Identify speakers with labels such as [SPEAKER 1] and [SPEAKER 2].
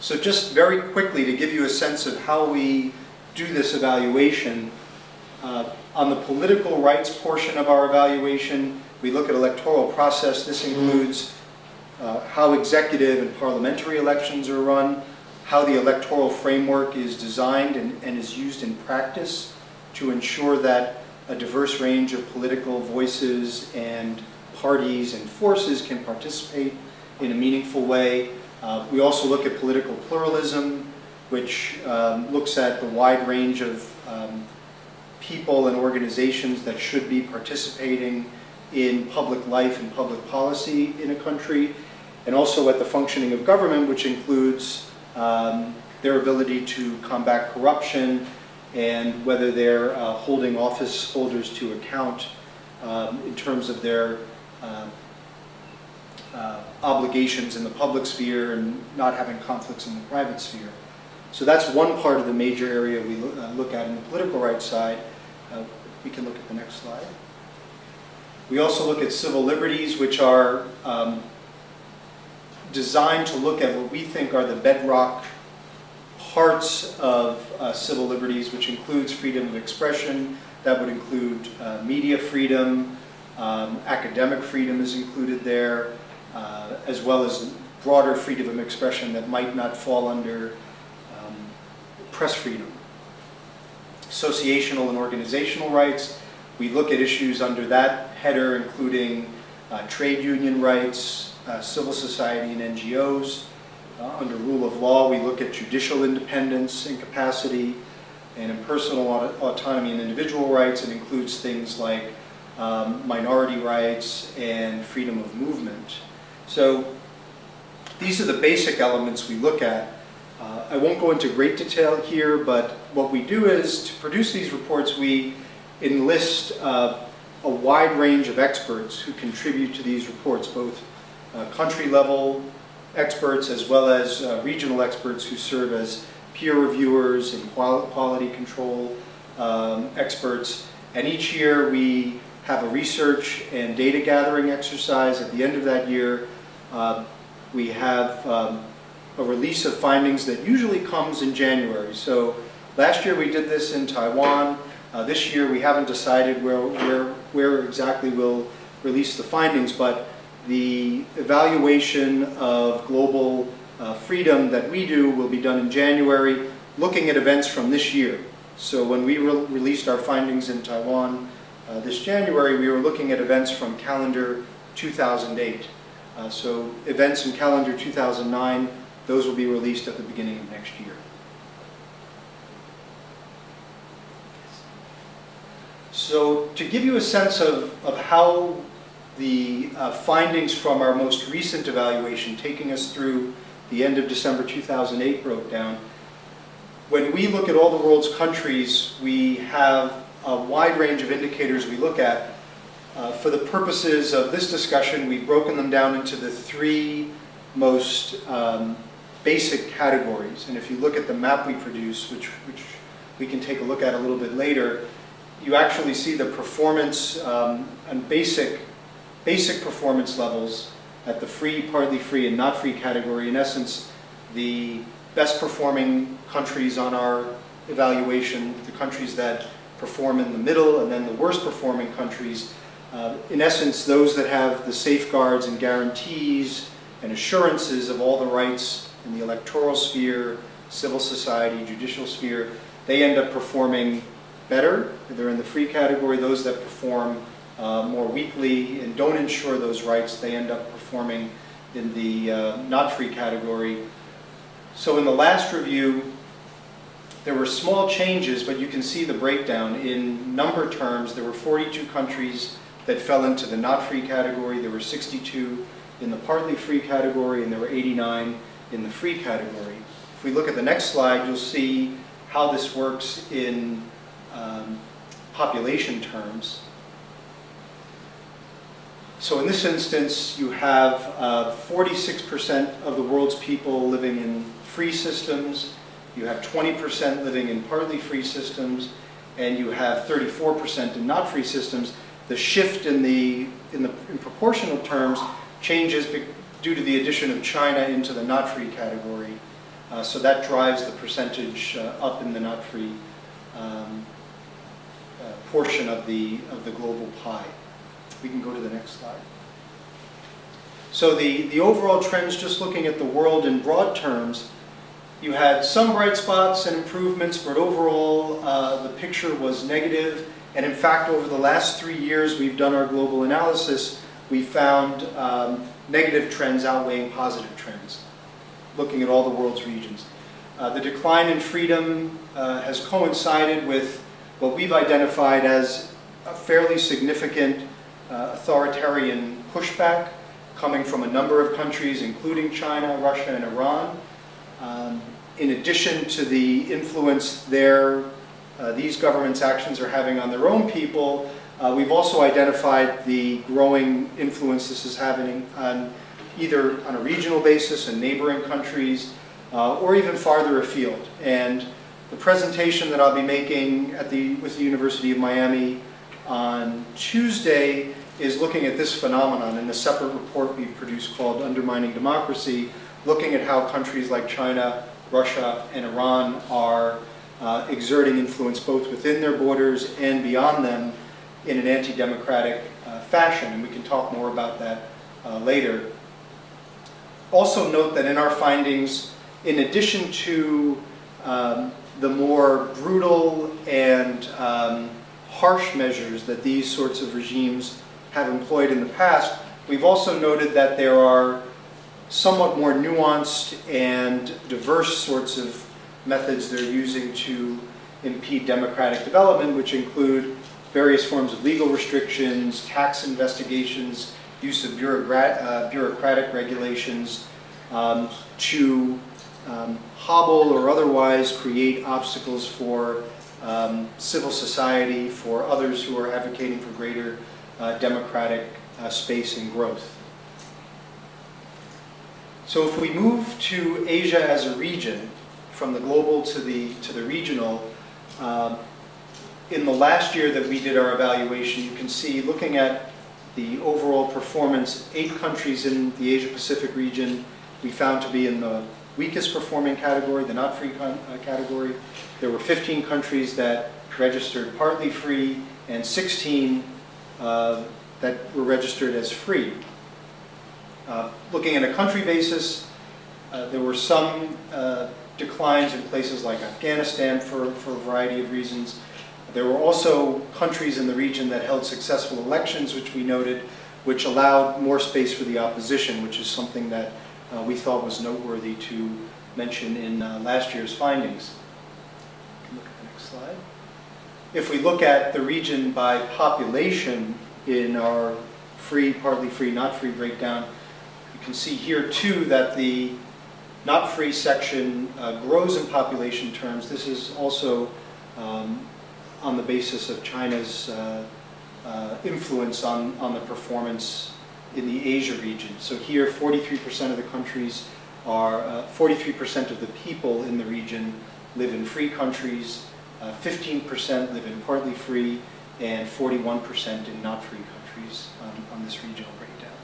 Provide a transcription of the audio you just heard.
[SPEAKER 1] So just very quickly to give you a sense of how we do this evaluation, on the political rights portion of our evaluation, we look at electoral process. This includes how executive and parliamentary elections are run, how the electoral framework is designed and is used in practice to ensure that a diverse range of political voices and parties and forces can participate in a meaningful way. We also look at political pluralism, which looks at the wide range of people and organizations that should be participating in public life and public policy in a country, and also at the functioning of government, which includes their ability to combat corruption and whether they're holding office holders to account in terms of their obligations in the public sphere and not having conflicts in the private sphere. So that's one part of the major area we look at in the political rights side. We can look at the next slide. We also look at civil liberties, which are designed to look at what we think are the bedrock parts of civil liberties, which includes freedom of expression. That would include media freedom, academic freedom is included there, as well as broader freedom of expression that might not fall under press freedom. Associational and organizational rights, we look at issues under that header, including trade union rights, civil society and NGOs. Under rule of law, we look at judicial independence and capacity, and in personal autonomy and individual rights, it includes things like minority rights and freedom of movement. So these are the basic elements we look at. I won't go into great detail here, but what we do is, to produce these reports, we enlist a wide range of experts who contribute to these reports, both country-level experts as well as regional experts who serve as peer reviewers and quality control experts. And each year we have a research and data gathering exercise. At the end of that year, we have a release of findings that usually comes in January. So last year we did this in Taiwan. This year we haven't decided where exactly we'll release the findings, but the evaluation of global freedom that we do will be done in January, looking at events from this year. So when we released our findings in Taiwan this January, we were looking at events from calendar 2008. So events in calendar 2009, those will be released at the beginning of next year. So to give you a sense of how the findings from our most recent evaluation, taking us through the end of December 2008, broke down, when we look at all the world's countries, we have a wide range of indicators we look at. For the purposes of this discussion, we've broken them down into the three most basic categories. And if you look at the map we produce, which we can take a look at a little bit later, you actually see the performance and basic performance levels at the free, partly free, and not free category. In essence, the best performing countries on our evaluation, the countries that perform in the middle, and then the worst performing countries. In essence, those that have the safeguards and guarantees and assurances of all the rights in the electoral sphere, civil society, judicial sphere, they end up performing better. They're in the free category. Those that perform more weakly and don't ensure those rights, they end up performing in the not free category. So in the last review, there were small changes, but you can see the breakdown. In number terms, there were 42 countries that fell into the not free category. There were 62 in the partly free category, and there were 89 in the free category. If we look at the next slide, you'll see how this works in population terms. So in this instance, you have 46% of the world's people living in free systems, you have 20% living in partly free systems, and you have 34% in not free systems. The shift in proportional terms changes due to the addition of China into the not free category. So that drives the percentage up in the not-free portion of the global pie. We can go to the next slide. So the overall trends, just looking at the world in broad terms, you had some bright spots and improvements, but overall the picture was negative. And in fact, over the last 3 years we've done our global analysis, we found negative trends outweighing positive trends, looking at all the world's regions. The decline in freedom has coincided with what we've identified as a fairly significant authoritarian pushback coming from a number of countries, including China, Russia, and Iran. In addition to the influence these governments' actions are having on their own people, we've also identified the growing influence this is having on either on a regional basis in neighboring countries or even farther afield. And the presentation that I'll be making with the University of Miami on Tuesday is looking at this phenomenon in a separate report we've produced called Undermining Democracy, looking at how countries like China, Russia, and Iran are exerting influence both within their borders and beyond them in an anti-democratic fashion, and we can talk more about that later. Also note that in our findings, in addition to the more brutal and harsh measures that these sorts of regimes have employed in the past, we've also noted that there are somewhat more nuanced and diverse sorts of methods they're using to impede democratic development, which include various forms of legal restrictions, tax investigations, use of bureaucratic regulations to hobble or otherwise create obstacles for civil society, for others who are advocating for greater democratic space and growth. So if we move to Asia as a region, from the global to the regional, in the last year that we did our evaluation, you can see, looking at the overall performance, 8 countries in the Asia-Pacific region we found to be in the weakest performing category, the not free category. There were 15 countries that registered partly free and 16 that were registered as free. Looking at a country basis, there were some declines in places like Afghanistan for a variety of reasons. There were also countries in the region that held successful elections, which we noted, which allowed more space for the opposition, which is something that we thought was noteworthy to mention in last year's findings. Look at the next slide. If we look at the region by population in our free, partly free, not free breakdown, you can see here too that the not free section grows in population terms. This is also on the basis of China's influence on the performance in the Asia region. So here 43% of the countries are, 43% of the people in the region live in free countries, 15% live in partly free, and 41% in not free countries on this regional breakdown.